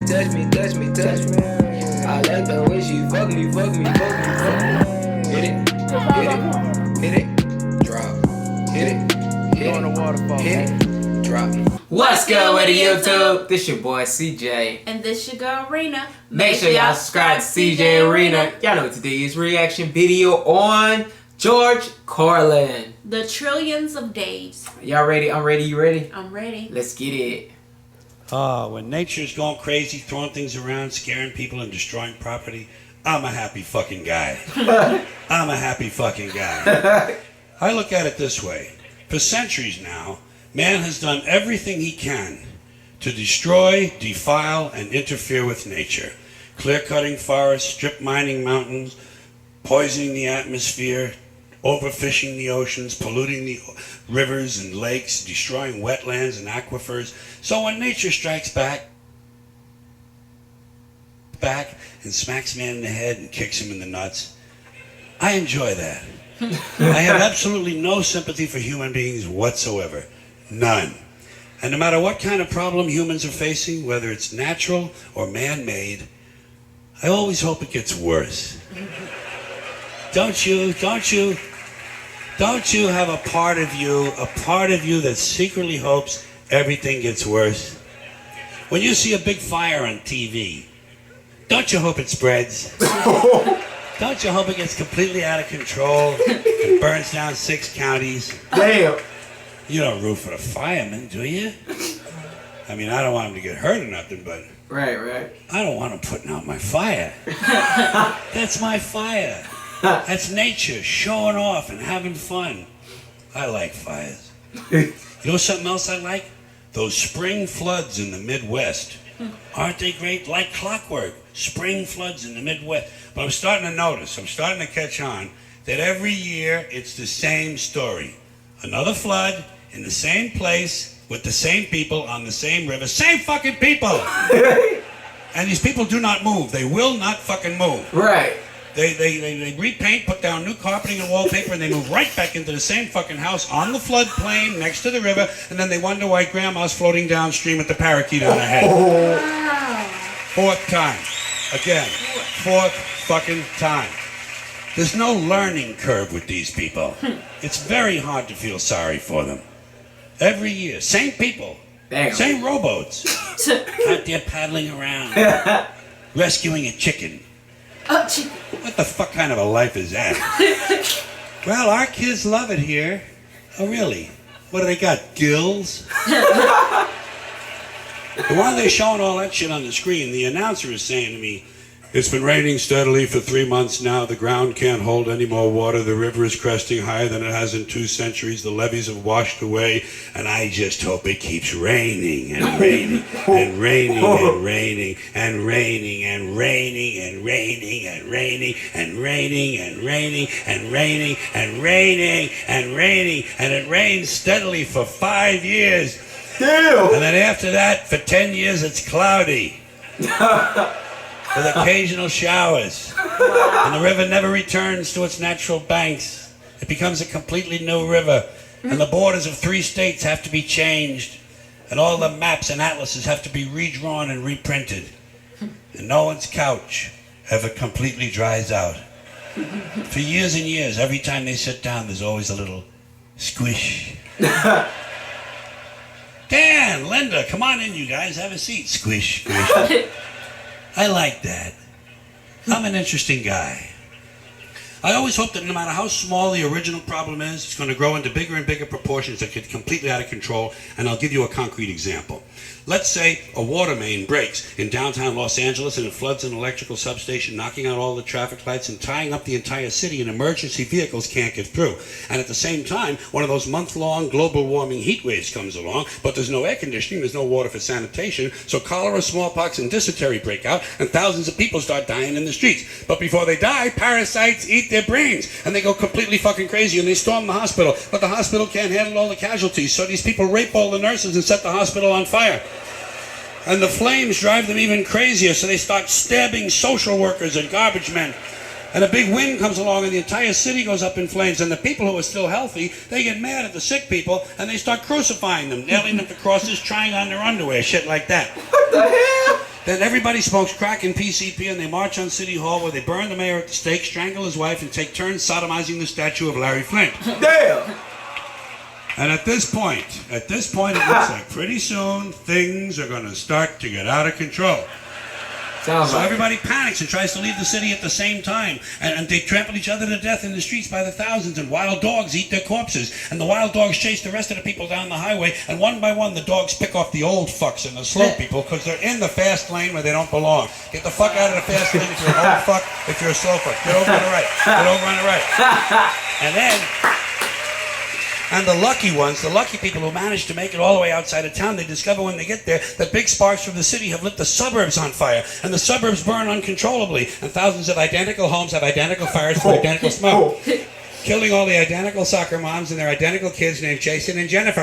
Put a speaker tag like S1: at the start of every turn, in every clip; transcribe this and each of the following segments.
S1: Touch me, touch me, touch me. I like the way she fuck me, fuck me, fuck me, fuck me. Hit it, hit it, hit it, drop. Hit it, hit it, hit it, drop.
S2: What's good with the YouTube? This your boy CJ.
S3: And this your girl RINA.
S2: Make sure y'all subscribe to CJ RINA. Y'all know today's reaction video on George Carlin.
S3: The trillions of days.
S2: Y'all ready? I'm ready. You ready?
S3: I'm ready.
S2: Let's get it.
S4: When nature's going crazy, throwing things around, scaring people and destroying property, I'm a happy fucking guy. I'm a happy fucking guy. I look at it this way. For centuries now, man has done everything he can to destroy, defile, and interfere with nature. Clear-cutting forests, strip mining mountains, poisoning the atmosphere, overfishing the oceans, polluting the rivers and lakes, destroying wetlands and aquifers. So when nature strikes back and smacks man in the head and kicks him in the nuts, I enjoy that. I have absolutely no sympathy for human beings whatsoever. None. And no matter what kind of problem humans are facing, whether it's natural or man-made, I always hope it gets worse. Don't you have a part of you that secretly hopes everything gets worse? When you see a big fire on TV, don't you hope it spreads? Don't you hope it gets completely out of control and burns down 6 counties?
S2: Damn. You
S4: don't root for the firemen, do you? I mean, I don't want them to get hurt or nothing, but...
S2: Right.
S4: I don't want them putting out my fire. That's my fire. That's nature showing off and having fun. I like fires. You know something else I like? Those spring floods in the Midwest. Aren't they great? Like clockwork. Spring floods in the Midwest. But I'm starting to notice, I'm starting to catch on, that every year it's the same story. Another flood in the same place with the same people on the same river. Same fucking people! And these people do not move. They will not fucking move.
S2: Right.
S4: They repaint, put down new carpeting and wallpaper, and they move right back into the same fucking house on the floodplain next to the river, and then they wonder why grandma's floating downstream with the parakeet on her head.
S3: Wow.
S4: 4th time. Again. 4th fucking time. There's no learning curve with these people. It's very hard to feel sorry for them. Every year. Same people.
S2: Damn.
S4: Same rowboats. Out there paddling around. Rescuing a chicken. What the fuck kind of a life is that? Well, our kids love it here. Oh, really? What do they got, gills? While they're showing all that shit on the screen, the announcer is saying to me, "It's been raining steadily for 3 months now. The ground can't hold any more water. The river is cresting higher than it has in 2 centuries. The levees have washed away. And I just hope it keeps raining and raining and raining and raining and raining and raining and raining and raining and raining and raining and raining and raining and raining." And it rains steadily for 5 years.
S2: Damn.
S4: And then after that, for 10 years, it's cloudy. With occasional showers. And the river never returns to its natural banks. It becomes a completely new river. And the borders of 3 states have to be changed. And all the maps and atlases have to be redrawn and reprinted. And no one's couch ever completely dries out. For years and years, every time they sit down, there's always a little squish. Dan, Linda, come on in, you guys. Have a seat. Squish, squish. I like that. I'm an interesting guy. I always hope that no matter how small the original problem is, it's going to grow into bigger and bigger proportions that get completely out of control. And I'll give you a concrete example. Let's say a water main breaks in downtown Los Angeles and it floods an electrical substation, knocking out all the traffic lights and tying up the entire city, and emergency vehicles can't get through. And at the same time, one of those month-long global warming heat waves comes along, but there's no air conditioning, there's no water for sanitation, so cholera, smallpox, and dysentery break out, and thousands of people start dying in the streets. But before they die, parasites eat their brains, and they go completely fucking crazy, and they storm the hospital. But the hospital can't handle all the casualties, so these people rape all the nurses and set the hospital on fire. And the flames drive them even crazier, so they start stabbing social workers and garbage men. And a big wind comes along and the entire city goes up in flames. And the people who are still healthy, they get mad at the sick people and they start crucifying them, nailing them to crosses, trying on their underwear, shit like that.
S2: What the hell?
S4: Then everybody smokes crack and PCP, and they march on City Hall where they burn the mayor at the stake, strangle his wife, and take turns sodomizing the statue of Larry Flint.
S2: Damn.
S4: And at this point, it looks like pretty soon things are going to start to get out of control.
S2: Sounds
S4: So
S2: like
S4: everybody panics and tries to leave the city at the same time. And they trample each other to death in the streets by the thousands, and wild dogs eat their corpses. And the wild dogs chase the rest of the people down the highway, and one by one the dogs pick off the old fucks and the slow people because they're in the fast lane where they don't belong. Get the fuck out of the fast lane if you're an old fuck, if you're a slow fuck. Get over on the right. Get over on the right. And the lucky ones, the lucky people who manage to make it all the way outside of town, they discover when they get there that big sparks from the city have lit the suburbs on fire. And the suburbs burn uncontrollably. And thousands of identical homes have identical fires for identical smoke. Killing all the identical soccer moms and their identical kids named Jason and Jennifer.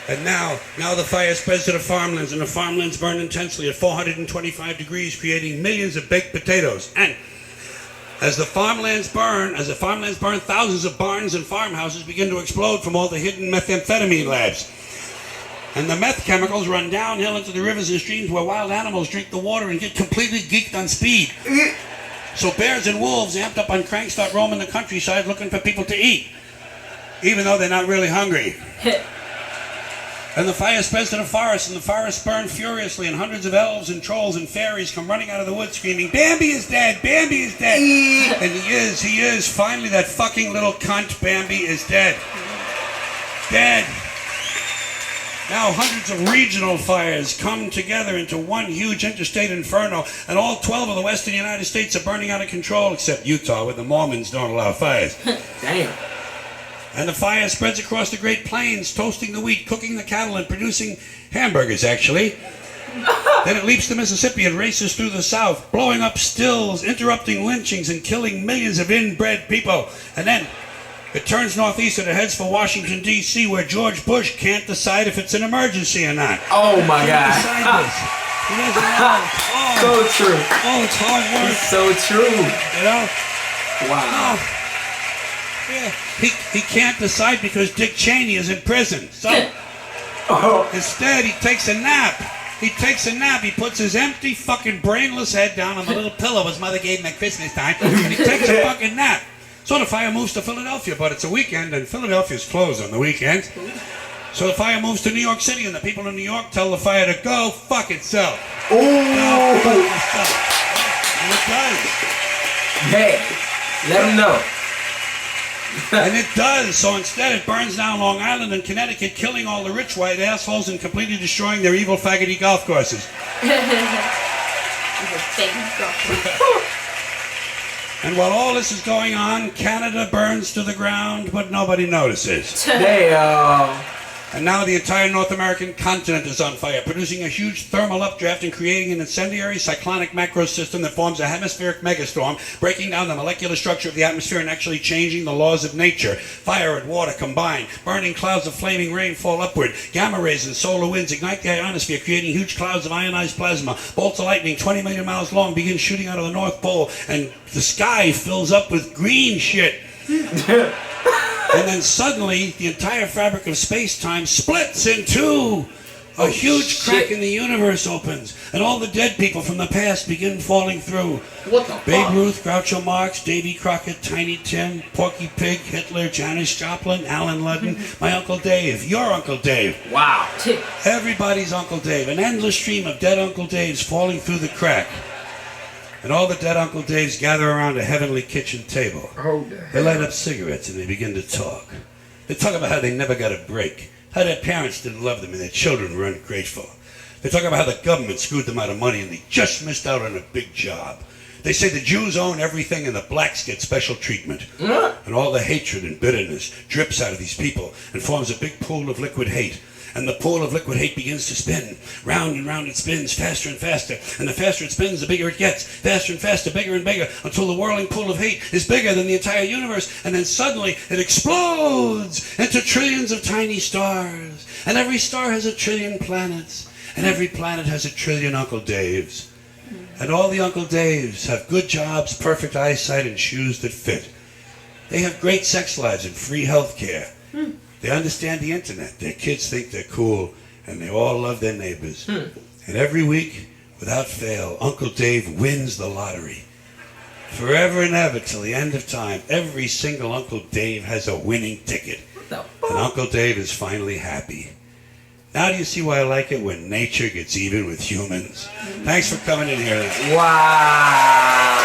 S4: And now the fire spreads to the farmlands, and the farmlands burn intensely at 425 degrees, creating millions of baked potatoes. And as the farmlands burn, thousands of barns and farmhouses begin to explode from all the hidden methamphetamine labs. And the meth chemicals run downhill into the rivers and streams where wild animals drink the water and get completely geeked on speed. So bears and wolves, amped up on crank, start roaming the countryside looking for people to eat, even though they're not really hungry. And the fire spreads to the forest, and the forests burn furiously, and hundreds of elves and trolls and fairies come running out of the woods screaming, Bambi is dead! Bambi is dead! And he is. Finally, that fucking little cunt Bambi is dead. Dead. Now hundreds of regional fires come together into one huge interstate inferno, and all 12 of the western United States are burning out of control, except Utah, where the Mormons don't allow fires.
S2: damn.
S4: And the fire spreads across the Great Plains, toasting the wheat, cooking the cattle, and producing hamburgers, actually. Then it leaps the Mississippi and races through the South, blowing up stills, interrupting lynchings, and killing millions of inbred people. And then it turns northeast and it heads for Washington, D.C., where George Bush can't decide if it's an emergency or not.
S2: Oh my God.
S4: He doesn't know. Oh,
S2: So true.
S4: oh, it's hard work,
S2: It's so true.
S4: you know?
S2: Wow.
S4: Oh. Yeah, he can't decide because Dick Cheney is in prison. So instead, he takes a nap. He puts his empty, fucking brainless head down on the little pillow his mother gave him at Christmas time, and he takes a fucking nap. So the fire moves to Philadelphia, but it's a weekend, and Philadelphia's closed on the weekends. So the fire moves to New York City, and the people in New York tell the fire to go fuck itself. Go fuck itself. And it does.
S2: Hey, let him know.
S4: And it does. So instead it burns down Long Island and Connecticut, killing all the rich white assholes and completely destroying their evil faggoty golf courses. And while all this is going on, Canada burns to the ground, but nobody notices.
S2: Damn.
S4: And now the entire North American continent is on fire, producing a huge thermal updraft and creating an incendiary cyclonic macro system that forms a hemispheric megastorm, breaking down the molecular structure of the atmosphere and actually changing the laws of nature. Fire and water combine, burning clouds of flaming rain fall upward, gamma rays and solar winds ignite the ionosphere, creating huge clouds of ionized plasma. Bolts of lightning 20 million miles long begin shooting out of the North Pole, and the sky fills up with green shit. And then suddenly, the entire fabric of space-time splits in two. A huge crack in the universe opens, and all the dead people from the past begin falling through.
S2: What the
S4: Babe
S2: fuck?
S4: Ruth, Groucho Marx, Davy Crockett, Tiny Tim, Porky Pig, Hitler, Janis Joplin, Alan Ludden, my Uncle Dave, your Uncle Dave.
S2: Wow.
S4: Everybody's Uncle Dave. An endless stream of dead Uncle Daves falling through the crack. And all the dead Uncle Daves gather around a heavenly kitchen table. They light up cigarettes and they begin to talk. They talk about how they never got a break, how their parents didn't love them and their children were ungrateful. They talk about how the government screwed them out of money and they just missed out on a big job. They say the Jews own everything and the blacks get special treatment. And all the hatred and bitterness drips out of these people and forms a big pool of liquid hate. And the pool of liquid hate begins to spin. Round and round it spins, faster and faster. And the faster it spins, the bigger it gets. Faster and faster, bigger and bigger, until the whirling pool of hate is bigger than the entire universe. And then suddenly it explodes into trillions of tiny stars. And every star has 1 trillion planets. And every planet has 1 trillion Uncle Daves. And all the Uncle Daves have good jobs, perfect eyesight, and shoes that fit. They have great sex lives and free health care. They understand the internet. Their kids think they're cool, and they all love their neighbors. And every week, without fail, Uncle Dave wins the lottery. Forever and ever, till the end of time, every single Uncle Dave has a winning ticket.
S2: What the
S4: And
S2: fuck?
S4: Uncle Dave is finally happy. Now do you see why I like it when nature gets even with humans? Thanks for coming in here.
S2: Wow.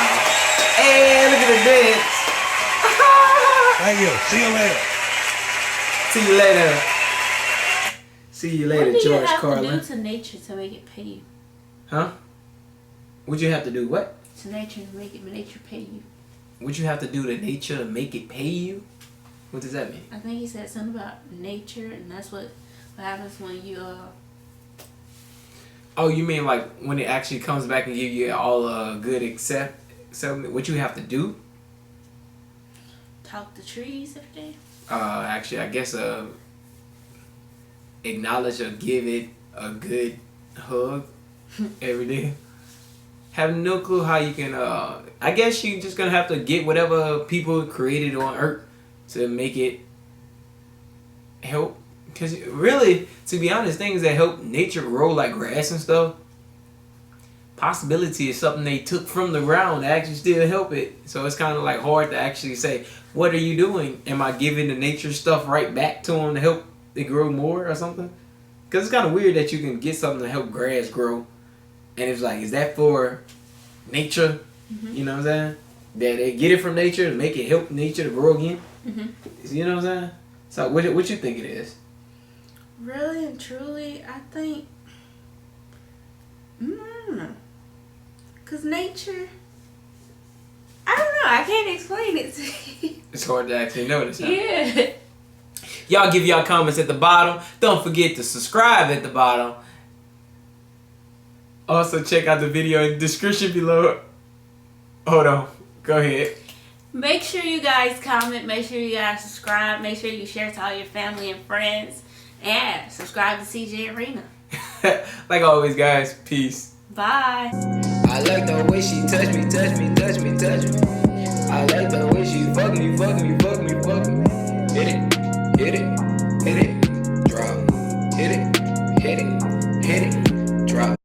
S2: Hey, look at the dance.
S4: Thank you. See you later.
S2: See you later. See you
S3: What
S2: later,
S3: do you
S2: George
S3: have
S2: Carlin.
S3: to do to nature to make it pay you?
S2: Huh? Would you have to do what?
S3: To nature to make nature pay you.
S2: Would you have to do to nature to make it pay you? What does that mean?
S3: I think he said something about nature, and that's what happens when you
S2: Oh, you mean like when it actually comes back and give you all good accept what you have to do?
S3: talk to trees every day.
S2: Actually, I guess acknowledge or give it a good hug every day. Have no clue how you can. I guess you're just gonna have to get whatever people created on Earth to make it help. Because really, to be honest, things that help nature grow like grass and stuff, possibility is something they took from the ground to actually still help it. So it's kind of like hard to actually say, what are you doing? Am I giving the nature stuff right back to them to help it grow more or something? Because it's kind of weird that you can get something to help grass grow. And it's like, is that for nature?
S3: Mm-hmm.
S2: You know what I'm saying? That they get it from nature and make it help nature to grow again?
S3: Mm-hmm.
S2: You know what I'm saying? So what you think it is?
S3: Really and truly, I think, I don't know. Because nature, I don't know, I can't explain it to you.
S2: It's hard to actually notice. Huh?
S3: Yeah.
S2: Y'all give y'all comments at the bottom. Don't forget to subscribe at the bottom. Also check out the video in the description below. Hold on. Go ahead.
S3: Make sure you guys comment, make sure you guys subscribe, make sure you share to all your family and friends, and subscribe to CJ and RINA.
S2: Like always, guys. Peace.
S3: Bye.
S1: I like the way she touch me, touch me, touch me, touch me. I like the way she fuck me, fuck me, fuck me, fuck me. Hit it, hit it.